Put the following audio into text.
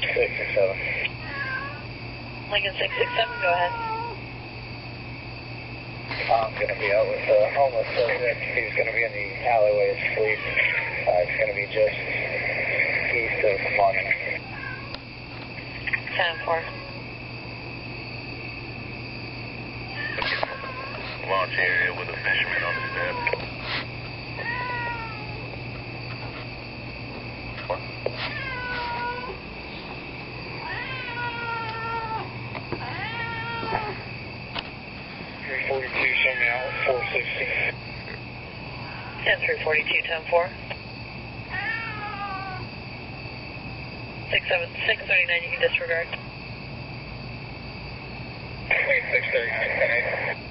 667. Lincoln 667, go ahead. I'm going to be out with a homeless subject. He's going to be in the alleyway asleep. It's going to be just east of Monument. 10-4. Launch area with a fisherman on the step. Show me out 460. 10-342, 10-4. 639, you can disregard. 639, 10-8.